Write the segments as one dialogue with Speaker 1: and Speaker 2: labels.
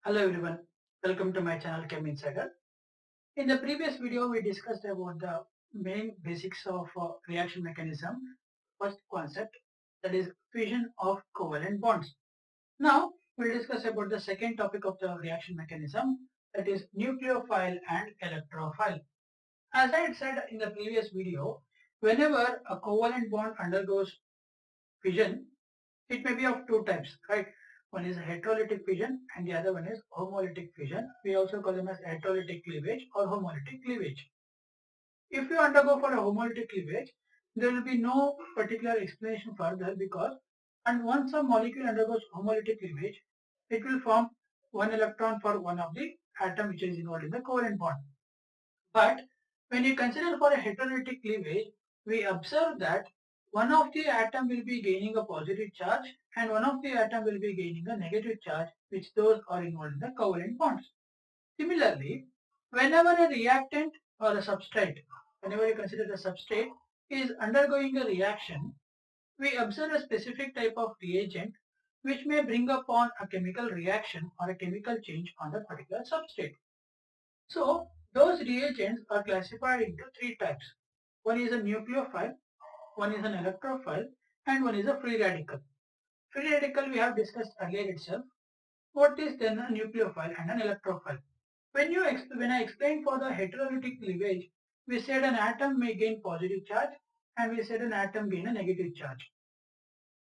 Speaker 1: Hello everyone, welcome to my channel Chem Insider. In the previous video, we discussed about the main basics of reaction mechanism, first concept, that is fission of covalent bonds. Now, we'll discuss about the second topic of the reaction mechanism, that is nucleophile and electrophile. As I had said in the previous video, whenever a covalent bond undergoes fission, it may be of two types, right? One is heterolytic fission and the other one is homolytic fission. We also call them as heterolytic cleavage or homolytic cleavage. If you undergo for a homolytic cleavage, there will be no particular explanation further because and once a molecule undergoes homolytic cleavage, it will form one electron for one of the atom which is involved in the covalent bond. But when you consider for a heterolytic cleavage, we observe that one of the atom will be gaining a positive charge and one of the atom will be gaining a negative charge, which those are involved in the covalent bonds. Similarly, whenever a reactant or a substrate, whenever you consider the substrate is undergoing a reaction, we observe a specific type of reagent which may bring upon a chemical reaction or a chemical change on the particular substrate. So those reagents are classified into three types. One is a nucleophile, one is an electrophile, and one is a free radical. Free radical we have discussed earlier itself. What is then a nucleophile and an electrophile? When I explained for the heterolytic cleavage, we said an atom may gain positive charge and we said an atom gain a negative charge.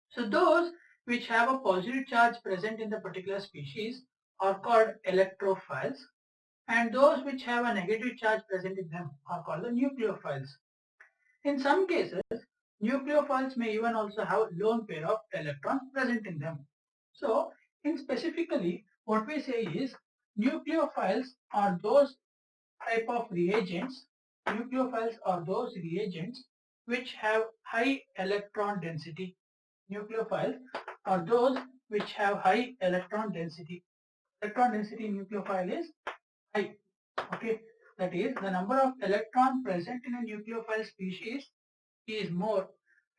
Speaker 1: So those which have a positive charge present in the particular species are called electrophiles, and those which have a negative charge present in them are called the nucleophiles. In some cases, nucleophiles may even also have lone pair of electrons present in them. So, in specifically, what we say is nucleophiles are those type of reagents. Nucleophiles are those reagents which have high electron density. Nucleophiles are those which have high electron density. Electron density in nucleophile is high. Okay, that is the number of electrons present in a nucleophile species is more,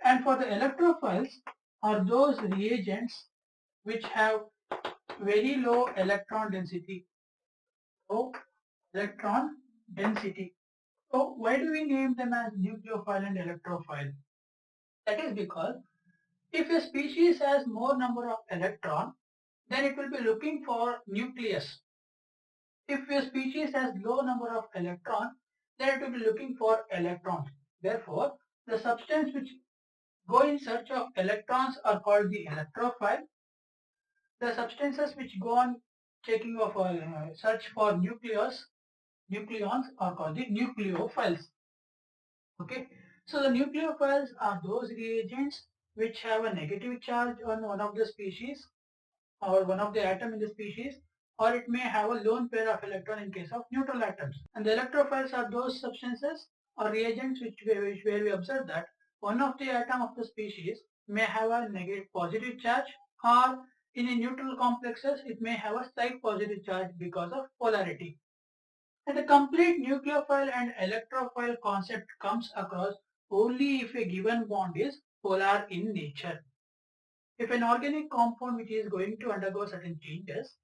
Speaker 1: and for the electrophiles are those reagents which have very low electron density. So electron density. So why do we name them as nucleophile and electrophile? That is because if a species has more number of electron, then it will be looking for nucleus. If a species has low number of electron, then it will be looking for electrons. Therefore, the substance which go in search of electrons are called the electrophile. The substances which go on checking of search for nucleons are called the nucleophiles. Okay, so the nucleophiles are those reagents which have a negative charge on one of the species or one of the atom in the species, or it may have a lone pair of electron in case of neutral atoms. And the electrophiles are those substances or reagents where we observe that one of the atom of the species may have a negative positive charge, or in a neutral complexes it may have a slight positive charge because of polarity. And the complete nucleophile and electrophile concept comes across only if a given bond is polar in nature. If an organic compound which is going to undergo certain changes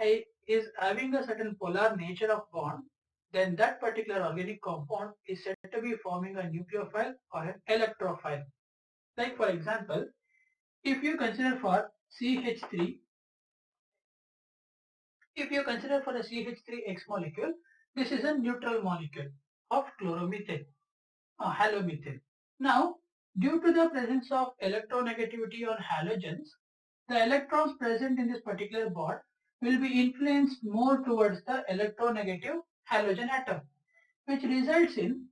Speaker 1: is having a certain polar nature of bond, then that particular organic compound is said to be forming a nucleophile or an electrophile. Like for example, if you consider for CH3, if you consider for a CH3X molecule, this is a neutral molecule of chloromethane, halomethane. Now, due to the presence of electronegativity on halogens, the electrons present in this particular bond will be influenced more towards the electronegative halogen atom, which results in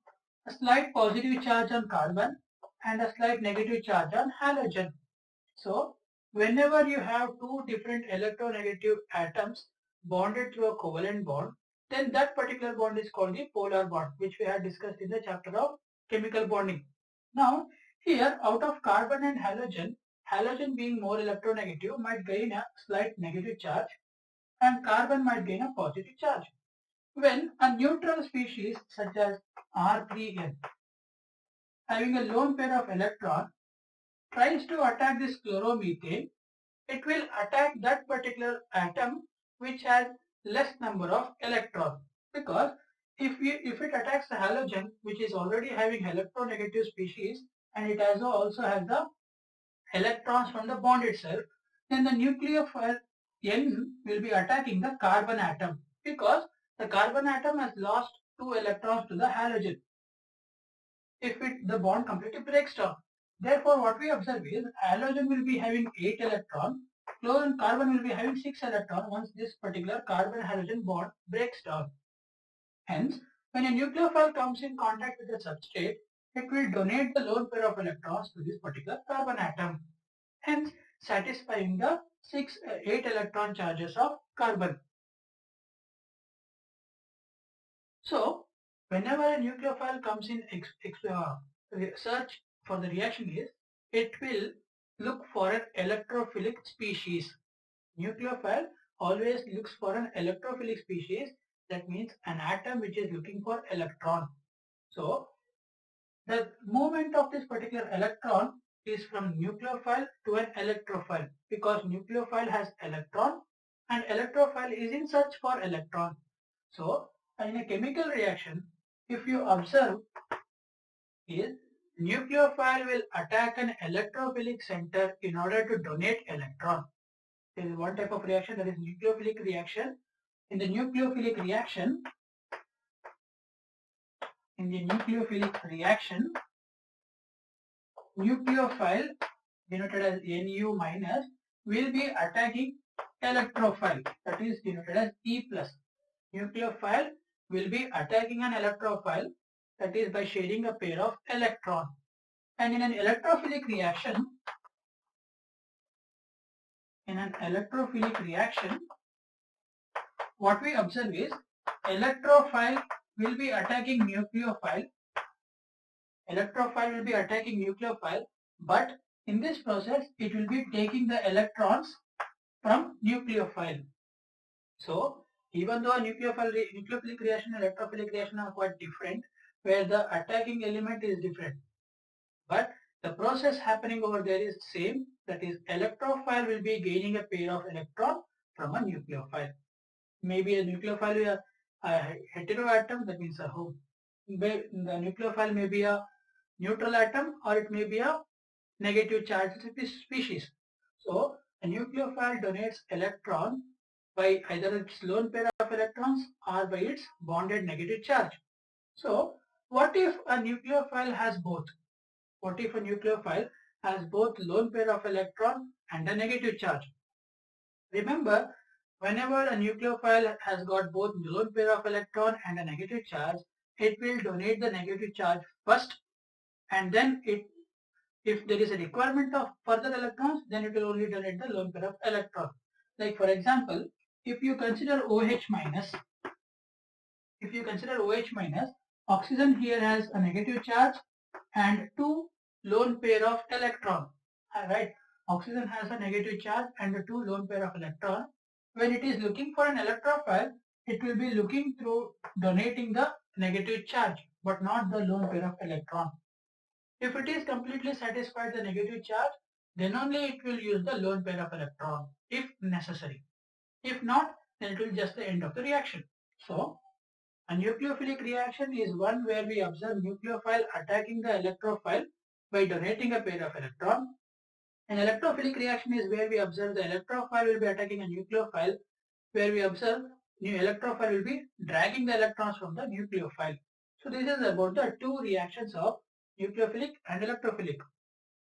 Speaker 1: a slight positive charge on carbon and a slight negative charge on halogen. So, whenever you have two different electronegative atoms bonded through a covalent bond, then that particular bond is called the polar bond, which we had discussed in the chapter of chemical bonding. Now, here out of carbon and halogen, halogen being more electronegative might gain a slight negative charge and carbon might gain a positive charge. When a neutral species such as R3N having a lone pair of electron tries to attack this chloromethane, it will attack that particular atom which has less number of electrons, because if it attacks the halogen which is already having electronegative species and it also has the electrons from the bond itself, then the nucleophile N will be attacking the carbon atom, because the carbon atom has lost 2 electrons to the halogen if the bond completely breaks down. Therefore, what we observe is halogen will be having 8 electrons, carbon will be having 6 electrons once this particular carbon-halogen bond breaks down. Hence, when a nucleophile comes in contact with the substrate, it will donate the lone pair of electrons to this particular carbon atom, hence satisfying the 8 electron charges of carbon. So, whenever a nucleophile comes in search for the reaction is, it will look for an electrophilic species. Nucleophile always looks for an electrophilic species, that means an atom which is looking for electron. So, the movement of this particular electron is from nucleophile to an electrophile, because nucleophile has electron and electrophile is in search for electron. So, in a chemical reaction, if you observe is nucleophile will attack an electrophilic center in order to donate electron. There is one type of reaction, that is nucleophilic reaction. In the nucleophilic reaction, nucleophile denoted as Nu minus will be attacking electrophile, that is denoted as E plus. Nucleophile will be attacking an electrophile, that is by sharing a pair of electron. And in an electrophilic reaction, what we observe is electrophile will be attacking nucleophile. But in this process, it will be taking the electrons from nucleophile. So, even though nucleophilic reaction and electrophilic reaction are quite different, where the attacking element is different, but the process happening over there is same, that is electrophile will be gaining a pair of electron from a nucleophile. Maybe a nucleophile is a heteroatom, that means a home. The nucleophile may be a neutral atom or it may be a negative charged species. So a nucleophile donates electron by either its lone pair of electrons or by its bonded negative charge. So what if a nucleophile has both? What if a nucleophile has both lone pair of electron and a negative charge? Remember, whenever a nucleophile has got both lone pair of electron and a negative charge, it will donate the negative charge first, and then if there is a requirement of further electrons, then it will only donate the lone pair of electron. Like for example, if you consider OH minus, oxygen here has a negative charge and 2 lone pair of electron. Alright, oxygen has a negative charge and a 2 lone pair of electron. When it is looking for an electrophile, it will be looking through donating the negative charge, but not the lone pair of electron. If it is completely satisfied the negative charge, then only it will use the lone pair of electron if necessary. If not, then it will just the end of the reaction. So, a nucleophilic reaction is one where we observe nucleophile attacking the electrophile by donating a pair of electron. An electrophilic reaction is where we observe the electrophile will be attacking a nucleophile, where we observe new electrophile will be dragging the electrons from the nucleophile. So this is about the two reactions of nucleophilic and electrophilic.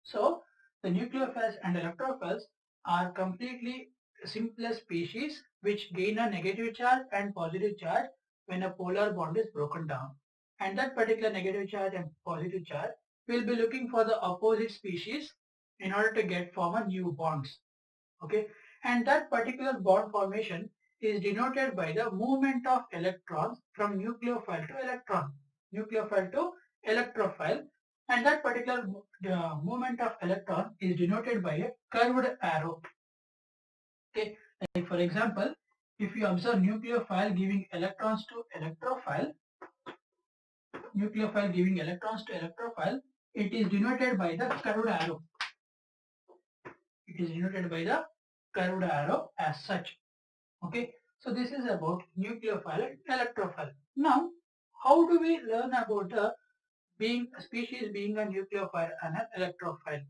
Speaker 1: So the nucleophiles and electrophiles are completely simplest species which gain a negative charge and positive charge when a polar bond is broken down. And that particular negative charge and positive charge will be looking for the opposite species in order to form a new bonds. Okay, and that particular bond formation is denoted by the movement of electrons from nucleophile to electrophile, and that particular movement of electron is denoted by a curved arrow. Okay, like for example, if you observe nucleophile giving electrons to electrophile, it is denoted by the curved arrow. It is denoted by the curved arrow as such. Okay, So this is about nucleophile and electrophile. Now, how do we learn about a species being a nucleophile and an electrophile?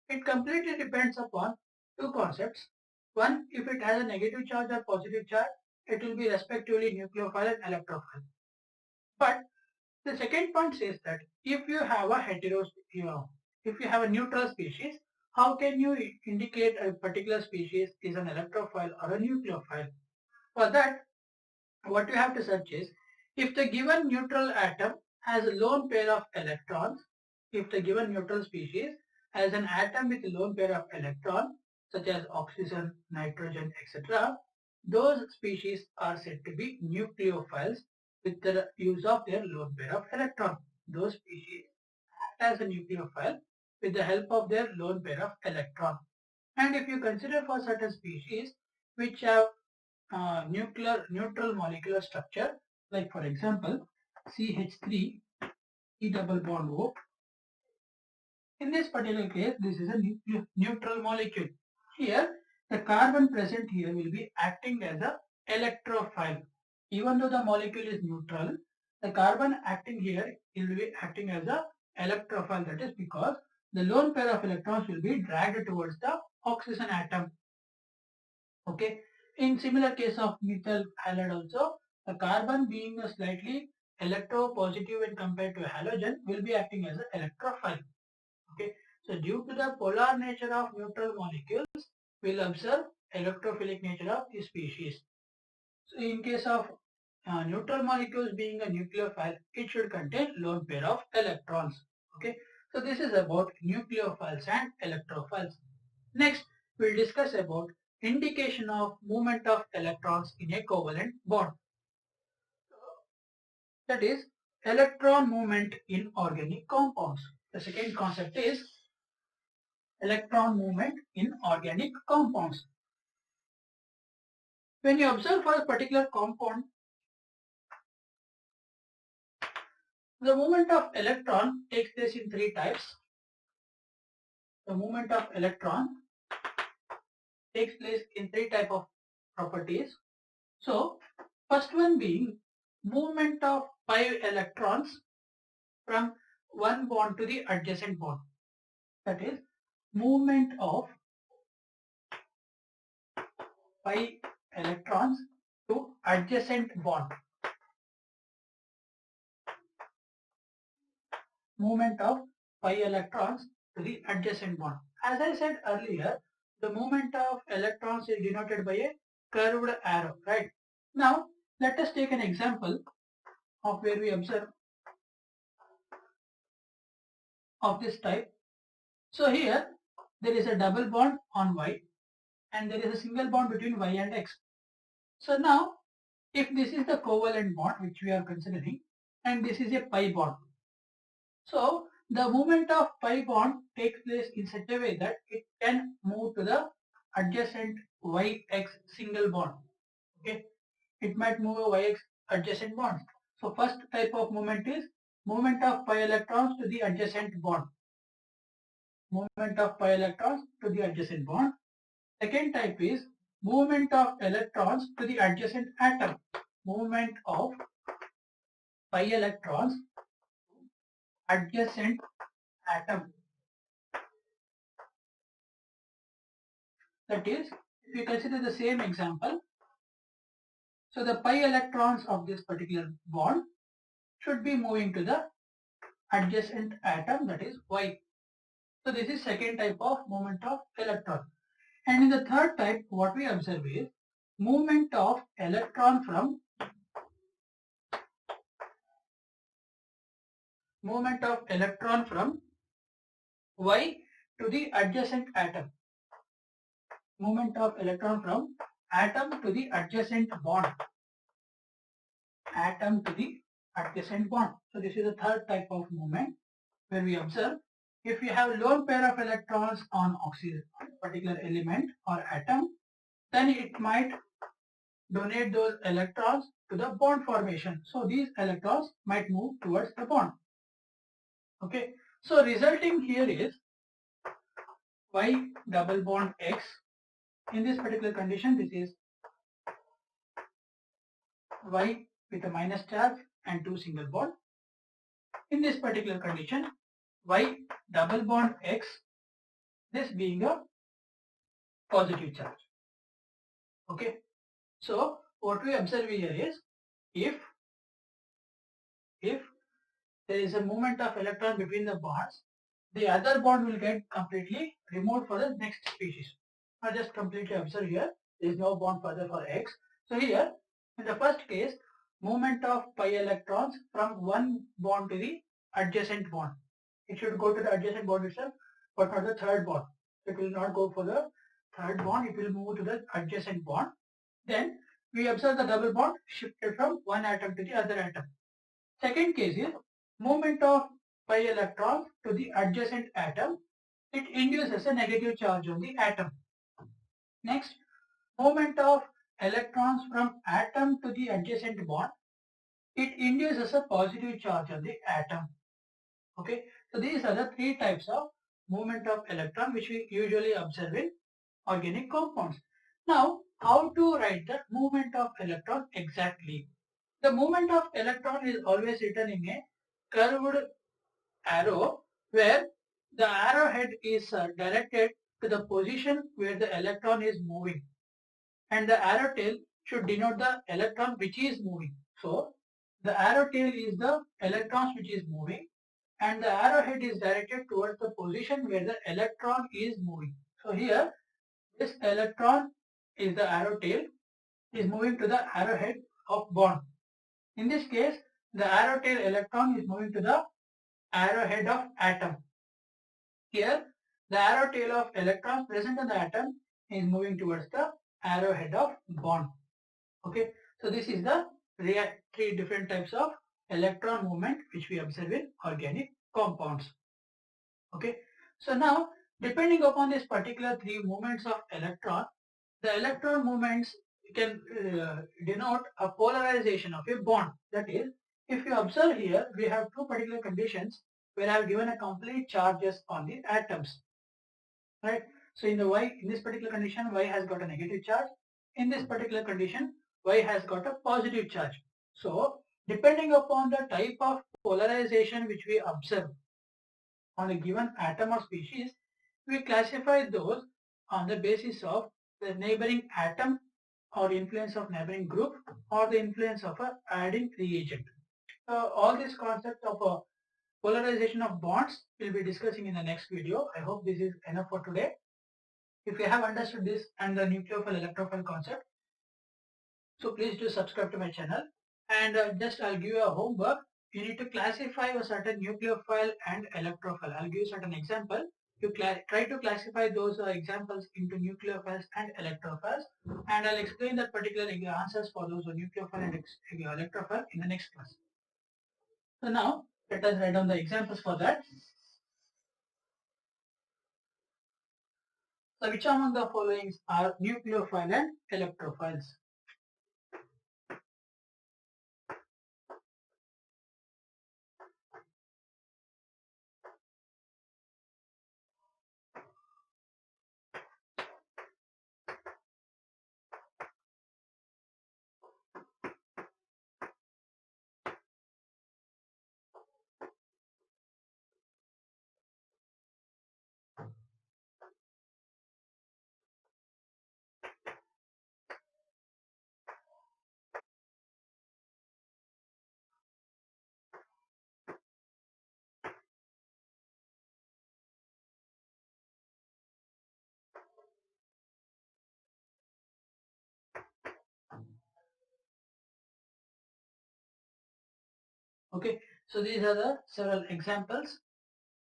Speaker 1: It completely depends upon two concepts. One, if it has a negative charge or positive charge, it will be respectively nucleophile and electrophile. But the second point says that if you have a if you have a neutral species, how can you indicate a particular species is an electrophile or a nucleophile? For that, what you have to search is if the given neutral atom has a lone pair of electrons, if the given neutral species has an atom with a lone pair of electrons, such as oxygen, nitrogen, etc., those species are said to be nucleophiles with the use of their lone pair of electrons. Those species act as a nucleophile with the help of their lone pair of electrons. And if you consider for certain species which have neutral molecular structure, like for example CH3 E double bond O. In this particular case, this is a neutral molecule. Here, the carbon present here will be acting as a electrophile. Even though the molecule is neutral, the carbon acting here will be acting as a electrophile. That is because the lone pair of electrons will be dragged towards the oxygen atom. Okay. In similar case of methyl halide also, the carbon being a slightly electropositive when compared to a halogen will be acting as an electrophile. Okay. So due to the polar nature of neutral molecules, we'll observe electrophilic nature of the species. So in case of neutral molecules being a nucleophile, it should contain lone pair of electrons. Okay. So this is about nucleophiles and electrophiles. Next, we'll discuss about indication of movement of electrons in a covalent bond. That is electron movement in organic compounds. The second concept is electron movement in organic compounds. When you observe for a particular compound, the movement of electron takes place in three types. The movement of electron takes place in three types of properties. So, first one being movement of pi electrons from one bond to the adjacent bond. That is movement of pi electrons to adjacent bond. Movement of pi electrons to the adjacent bond. As I said earlier, the movement of electrons is denoted by a curved arrow, right? Now, let us take an example of where we observe of this type. So here, there is a double bond on Y and there is a single bond between Y and X. So now, if this is the covalent bond which we are considering and this is a pi bond. So the movement of pi bond takes place in such a way that it can move to the adjacent YX single bond. Okay, it might move a YX adjacent bond. So first type of movement is movement of pi electrons to the adjacent bond. Movement of pi electrons to the adjacent bond. Second type is movement of electrons to the adjacent atom. Movement of pi electrons adjacent atom. That is, if you consider the same example, so the pi electrons of this particular bond should be moving to the adjacent atom, that is Y. So this is second type of movement of electron. And in the third type, what we observe is movement of electron from Y to the adjacent atom. Movement of electron from atom to the adjacent bond. Atom to the adjacent bond. So this is the third type of movement where we observe if you have lone pair of electrons on oxygen, particular element or atom, then it might donate those electrons to the bond formation. So these electrons might move towards the bond. Okay. So resulting here is Y double bond X. In this particular condition, this is Y with a minus charge and 2 single bond. In this particular condition, Y double bond X, this being a positive charge. Okay. So what we observe here is if there is a movement of electron between the bonds, the other bond will get completely removed for the next species. Now just completely observe here, there is no bond further for X. So here, in the first case, movement of pi electrons from one bond to the adjacent bond. It should go to the adjacent bond itself, but not the third bond. It will not go for the third bond, it will move to the adjacent bond. Then we observe the double bond shifted from one atom to the other atom. Second case is movement of pi electrons to the adjacent atom. It induces a negative charge on the atom. Next, movement of electrons from atom to the adjacent bond. It induces a positive charge on the atom. Okay, so these are the three types of movement of electron which we usually observe in organic compounds. Now, how to write the movement of electron exactly? The movement of electron is always written in a curved arrow where the arrowhead is directed to the position where the electron is moving, and the arrow tail should denote the electron which is moving. So the arrow tail is the electrons which is moving, and the arrowhead is directed towards the position where the electron is moving. So here this electron is the arrow tail, is moving to the arrowhead of bond. In this case, the arrow tail electron is moving to the arrowhead of atom. Here, the arrow tail of electrons present in the atom is moving towards the arrowhead of bond. Okay, so this is the three different types of electron movement which we observe in organic compounds. Okay, so now depending upon this particular three movements of electron, the electron movements can denote a polarization of a bond. That is, if you observe here, we have two particular conditions where I have given a complete charges on the atoms, right? So in this particular condition, Y has got a negative charge. In this particular condition, Y has got a positive charge. So depending upon the type of polarization which we observe on a given atom or species, we classify those on the basis of the neighboring atom or influence of neighboring group or the influence of a adding reagent. All this concept of polarization of bonds we'll be discussing in the next video. I hope this is enough for today. If you have understood this and the nucleophile electrophile concept, so please do subscribe to my channel, and just I'll give you a homework. You need to classify a certain nucleophile and electrophile. I'll give you certain example. You try to classify those examples into nucleophiles and electrophiles, and I'll explain that particular answers for those nucleophile and electrophile in the next class. So now let us write down the examples for that. So which among the following are nucleophile and electrophiles? Okay, so these are the several examples.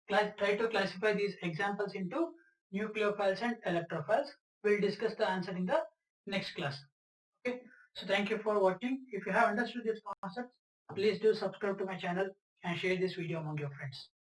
Speaker 1: Try to classify these examples into nucleophiles and electrophiles. We'll discuss the answer in the next class. Okay, so thank you for watching. If you have understood this concept, please do subscribe to my channel and share this video among your friends.